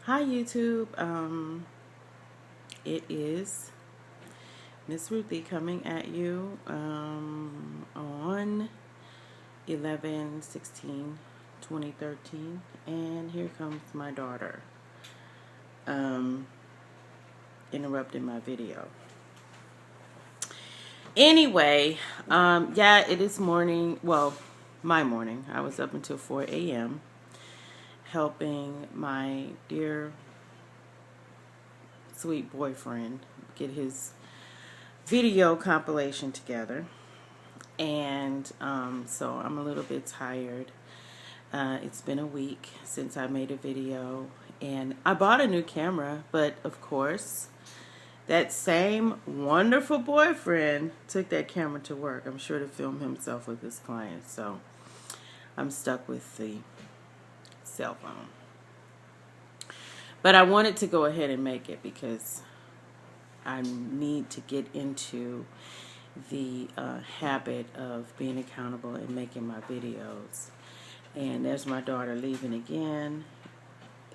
Hi YouTube. It is Miss Ruthie coming at you on 11/16/2013, and here comes my daughter interrupting my video. Anyway, yeah, it is morning. Well, my morning. I was up until 4 a.m. helping my dear sweet boyfriend get his video compilation together, and so I'm a little bit tired. It's been a week since I made a video, and I bought a new camera, but of course that same wonderful boyfriend took that camera to work, I'm sure, to film himself with his clients, so I'm stuck with the cell phone. But I wanted to go ahead and make it because I need to get into the habit of being accountable and making my videos. And there's my daughter leaving again,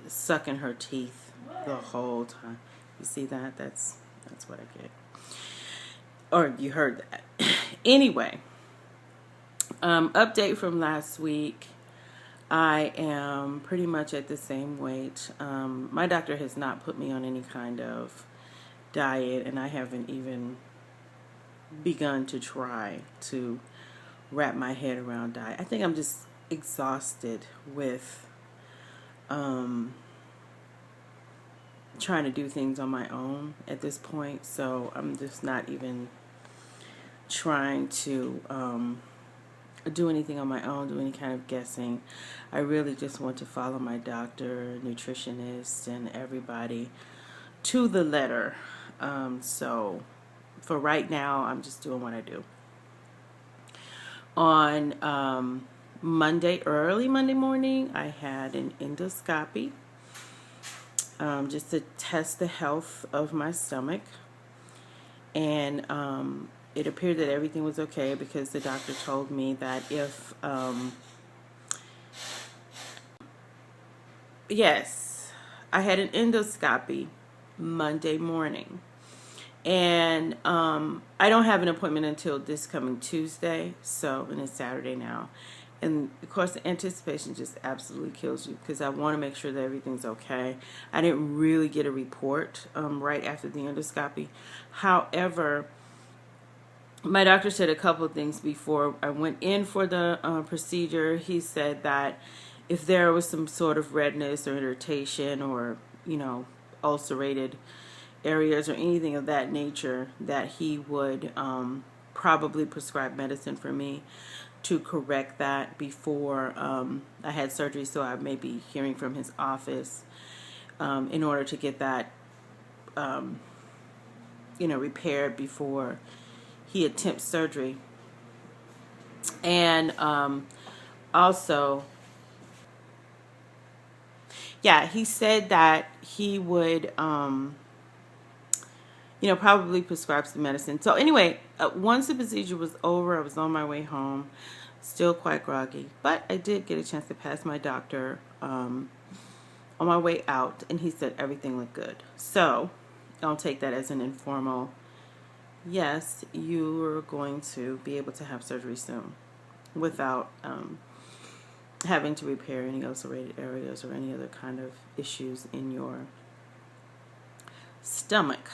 sucking her teeth the whole time. You see that? That's what I get. Or you heard that. Anyway, update from last week. I am pretty much at the same weight. My doctor has not put me on any kind of diet, and I haven't even begun to try to wrap my head around diet. I think I'm just exhausted with trying to do things on my own at this point, so I'm just not even trying to do anything on my own, do any kind of guessing. I really just want to follow my doctor, nutritionist, and everybody to the letter. So for right now, I'm just doing what I do. On early Monday morning, I had an endoscopy just to test the health of my stomach. And it appeared that everything was okay because the doctor told me that if, yes, I had an endoscopy Monday morning. And I don't have an appointment until this coming Tuesday, and it's Saturday now. And of course, the anticipation just absolutely kills you because I want to make sure that everything's okay. I didn't really get a report right after the endoscopy. However, my doctor said a couple of things before I went in for the procedure. He said that if there was some sort of redness or irritation or, ulcerated areas or anything of that nature, that he would probably prescribe medicine for me to correct that before I had surgery. So I may be hearing from his office in order to get that repaired before he attempts surgery. And also, yeah, he said that he would probably prescribe some medicine. So anyway, once the procedure was over, I was on my way home, still quite groggy, but I did get a chance to pass my doctor on my way out, and he said everything looked good. So I'll take that as an informal, yes, you're going to be able to have surgery soon without having to repair any ulcerated areas or any other kind of issues in your stomach.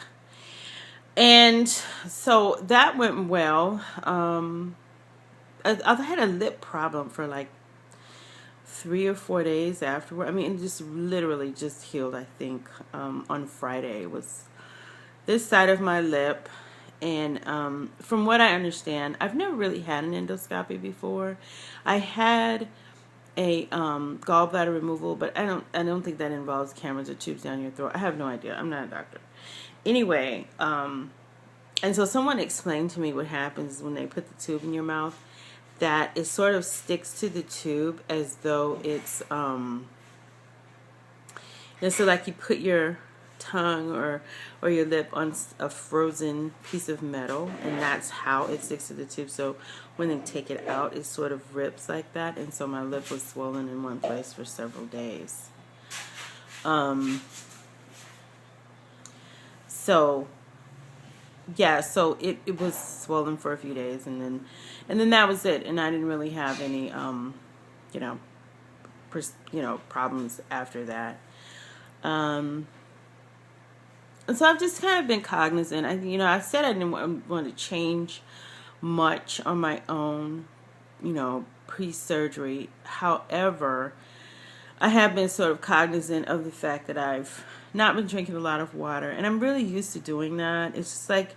And so that went well. I had a lip problem for like 3 or 4 days afterward. I mean, it just literally just healed, I think, on Friday. It was this side of my lip. And from what I understand, I've never really had an endoscopy before. I had a gallbladder removal, but I don't think that involves cameras or tubes down your throat. I have no idea. I'm not a doctor. Anyway, and so someone explained to me what happens when they put the tube in your mouth, that it sort of sticks to the tube as though it's, so like you put your tongue or your lip on a frozen piece of metal, and that's how it sticks to the tube. So when they take it out, it sort of rips like that, and so my lip was swollen in one place for several days. Um, so yeah, so it was swollen for a few days, and then that was it, and I didn't really have any you know problems after that. Um, and so I've just kind of been cognizant. I said I didn't want to change much on my own, pre-surgery. However, I have been sort of cognizant of the fact that I've not been drinking a lot of water, and I'm really used to doing that. It's just like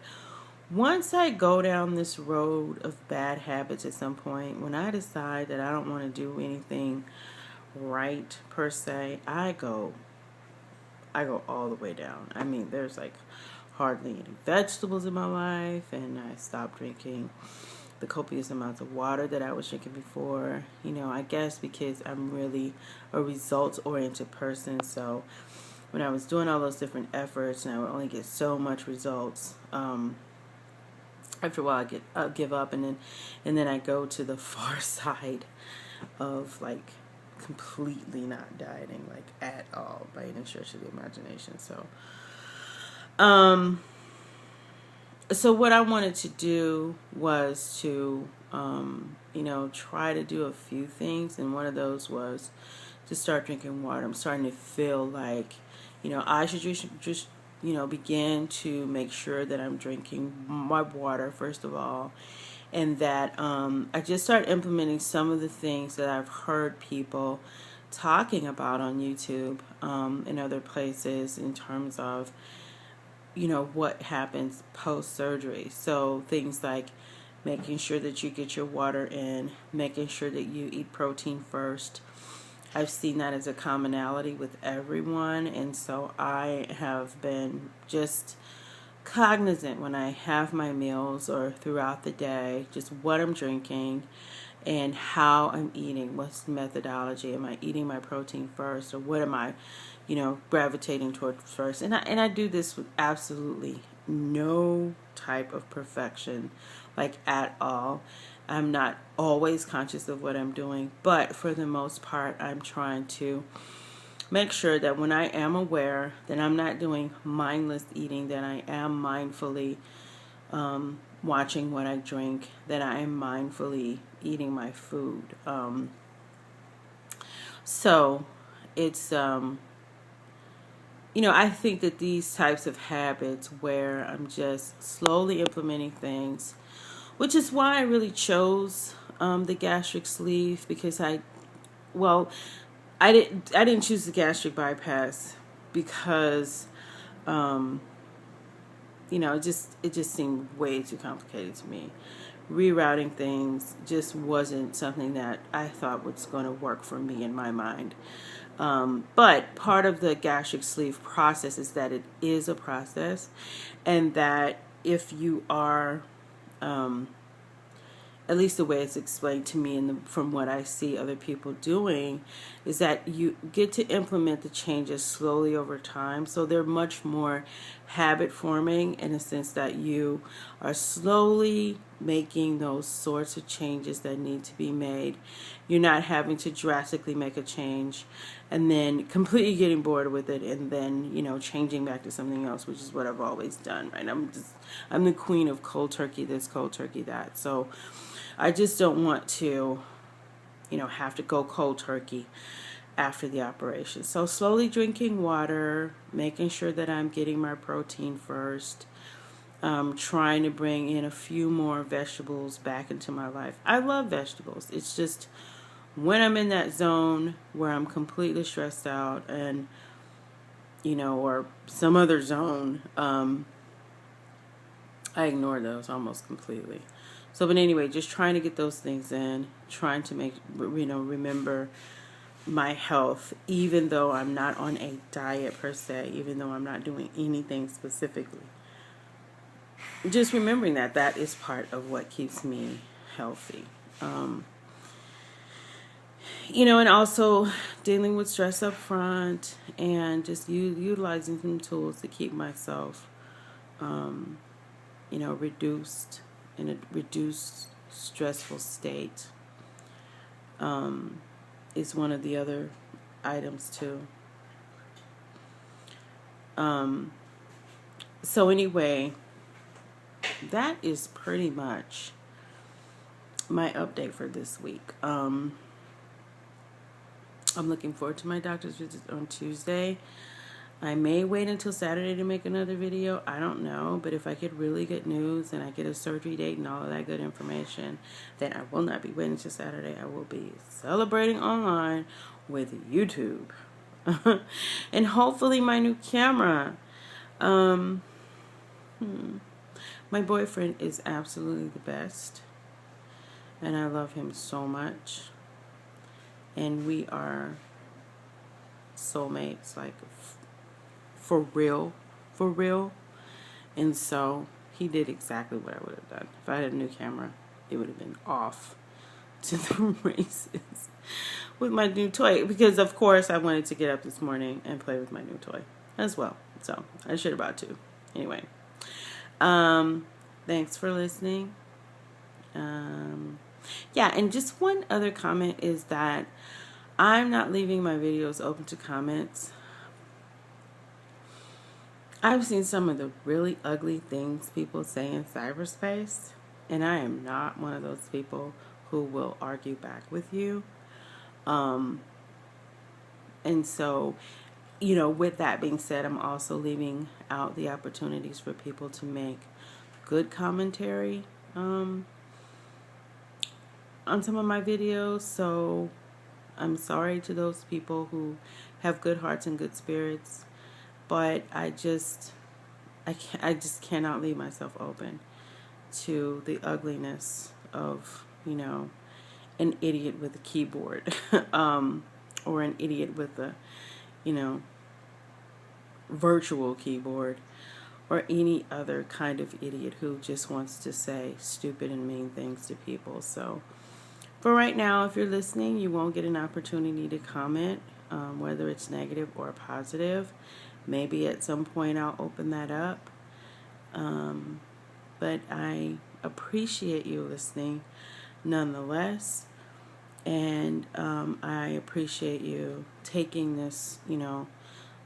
once I go down this road of bad habits at some point, when I decide that I don't want to do anything right per se, I go all the way down. I mean, there's like hardly any vegetables in my life, and I stopped drinking the copious amounts of water that I was drinking before. I guess because I'm really a results-oriented person, so when I was doing all those different efforts and I would only get so much results, after a while I give up, and then I go to the far side of like completely not dieting, like at all, by any stretch of the imagination. So what I wanted to do was to try to do a few things, and one of those was to start drinking water. I'm starting to feel like I should just begin to make sure that I'm drinking my water first of all, and that I just start implementing some of the things that I've heard people talking about on YouTube and other places in terms of what happens post-surgery. So things like making sure that you get your water in, making sure that you eat protein first. I've seen that as a commonality with everyone, and so I have been just cognizant when I have my meals or throughout the day, just what I'm drinking and how I'm eating. What's the methodology? Am I eating my protein first, or what am I, gravitating toward first? And I do this with absolutely no type of perfection, like at all. I'm not always conscious of what I'm doing, but for the most part, I'm trying to make sure that when I am aware that I'm not doing mindless eating, that I am mindfully watching what I drink, that I am mindfully eating my food. So it's, I think that these types of habits where I'm just slowly implementing things, which is why I really chose the gastric sleeve, because I didn't choose the gastric bypass because it just seemed way too complicated to me. Rerouting things just wasn't something that I thought was going to work for me in my mind. But part of the gastric sleeve process is that it is a process, and that if you are at least the way it's explained to me and from what I see other people doing, is that you get to implement the changes slowly over time. So they're much more habit forming in a sense that you are slowly making those sorts of changes that need to be made. You're not having to drastically make a change and then completely getting bored with it and then, changing back to something else, which is what I've always done, right? I'm the queen of cold turkey this, cold turkey that. So I just don't want to, have to go cold turkey after the operation. So slowly drinking water, making sure that I'm getting my protein first, trying to bring in a few more vegetables back into my life. I love vegetables. It's just when I'm in that zone where I'm completely stressed out and, or some other zone, I ignore those almost completely. So, but anyway, just trying to get those things in, trying to make, remember my health, even though I'm not on a diet per se, even though I'm not doing anything specifically. Just remembering that is part of what keeps me healthy. And also dealing with stress up front and just utilizing some tools to keep myself, reduced in a reduced stressful state is one of the other items too. So anyway, that is pretty much my update for this week. I'm looking forward to my doctor's visit on Tuesday. I may wait until Saturday to make another video. I don't know. But if I get really good news and I get a surgery date and all of that good information, then I will not be waiting until Saturday. I will be celebrating online with YouTube. And hopefully my new camera. My boyfriend is absolutely the best. And I love him so much. And we are soulmates, like for real, for real. And so he did exactly what I would have done. If I had a new camera, it would have been off to the races with my new toy. Because of course I wanted to get up this morning and play with my new toy as well. So I should about to. Anyway, thanks for listening. Yeah, and just one other comment is that I'm not leaving my videos open to comments. I've seen some of the really ugly things people say in cyberspace, and I am not one of those people who will argue back with you. And so, with that being said, I'm also leaving out the opportunities for people to make good commentary on some of my videos. So I'm sorry to those people who have good hearts and good spirits, but I just cannot leave myself open to the ugliness of, an idiot with a keyboard, or an idiot with a, virtual keyboard, or any other kind of idiot who just wants to say stupid and mean things to people. So for right now, if you're listening, you won't get an opportunity to comment, whether it's negative or positive. Maybe at some point I'll open that up. But I appreciate you listening nonetheless. And I appreciate you taking this,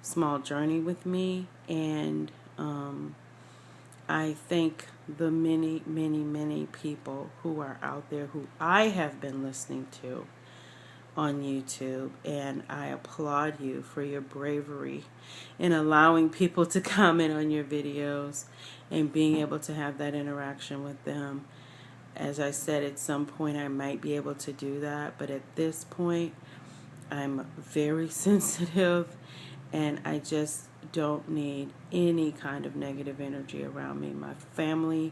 small journey with me. And I thank the many, many, many people who are out there who I have been listening to on YouTube, and I applaud you for your bravery in allowing people to comment on your videos and being able to have that interaction with them. As I said, at some point I might be able to do that, but at this point I'm very sensitive, and I just don't need any kind of negative energy around me. My family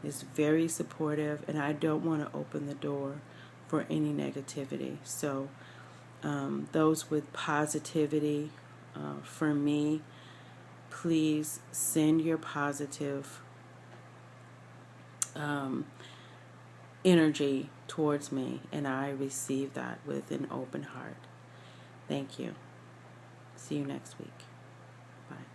is very supportive, and I don't want to open the door for any negativity. So those with positivity, for me, please send your positive energy towards me, and I receive that with an open heart. Thank you. See you next week. Bye.